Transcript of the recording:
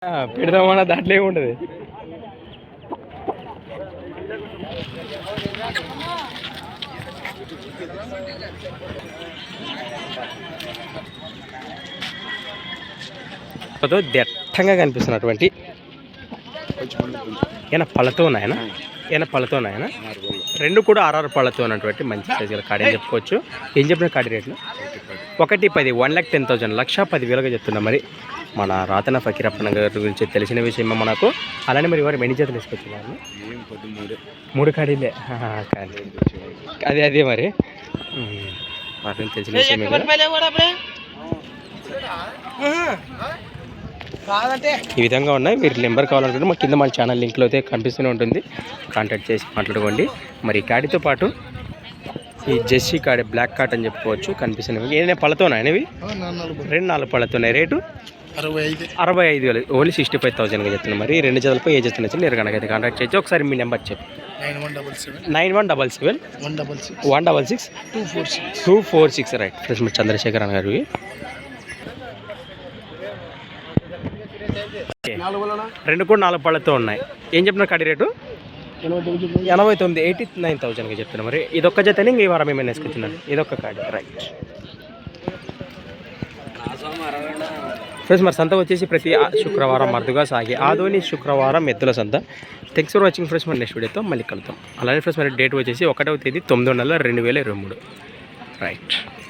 పెడదామన్నా దాంట్లో ఏముంటుంది. దట్టంగా కనిపిస్తున్నటువంటి ఏమైనా పళ్ళతో ఉన్నాయన, ఏమైనా పళ్ళతో ఉన్నాయన, రెండు కూడా 6 పళ్ళతో ఉన్నటువంటి మంచి సైజుల కాడి అని చెప్పుకోవచ్చు. ఏం చెప్పిన కాడి రేట్లు 1,10,000 1,10,000 1,10,000గా చెప్తున్నా. మరి మన రాతన ఫకీరప్పన్న గారి గురించి తెలిసిన విషయమే మనకు. అలానే మరి వారు ఎన్ని జతలు తీసుకొచ్చేవాళ్ళు? 3 కాడీలే. అదే అదే మరి వాటిని తెలిసిన విషయమే. ఈ విధంగా ఉన్నాయి. మీరు నెంబర్ కావాలనుకుంటే మా కింద మన ఛానల్ లింక్లో అయితే కనిపిస్తూనే ఉంటుంది, కాంటాక్ట్ చేసి మాట్లాడుకోండి. మరి కాడితో పాటు ఈ జెర్సీ కాడి బ్లాక్ కాట్ అని చెప్పుకోవచ్చు కనిపిస్తున్నాయి. ఏదైనా పళ్ళతోనాయనవి 2-4 పళ్ళతోన్నాయి. రేటు 65,000 ఓన్లీ 65,000గా చెప్తున్నాయి. మరి 2 జతలపై ఏ జత నచ్చింది మీరు కనుక కాంటాక్ట్ చేయొచ్చు. ఒకసారి మీ నెంబర్ చెప్పి 9177 166 246 రైట్. ప్లస్ మీ చంద్రశేఖర్ అన్న గారు. రెండు కూడా 4 పళ్ళతో ఉన్నాయి. ఏం చెప్తున్నారు కాడి రేటు? 89 89,000గా చెప్తున్నా. మరి ఇదొక్క జతని ఇంక ఈ వారం ఏమైనా వేసుకొచ్చినారు. ఇదొక్క కాడి రైట్. ఫ్రెండ్స్ మరి సంత వచ్చేసి ప్రతి శుక్రవారం అరుదుగా సాగే ఆదోని శుక్రవారం ఎద్దుల సంత. Thanks for watching friends. మరి నెక్స్ట్ వీడియోతో మళ్ళీ కలుద్దాం. అలానే ఫ్రెండ్స్ మరి డేట్ వచ్చేసి 1వ తేదీ 9వ నెల 2023 రైట్.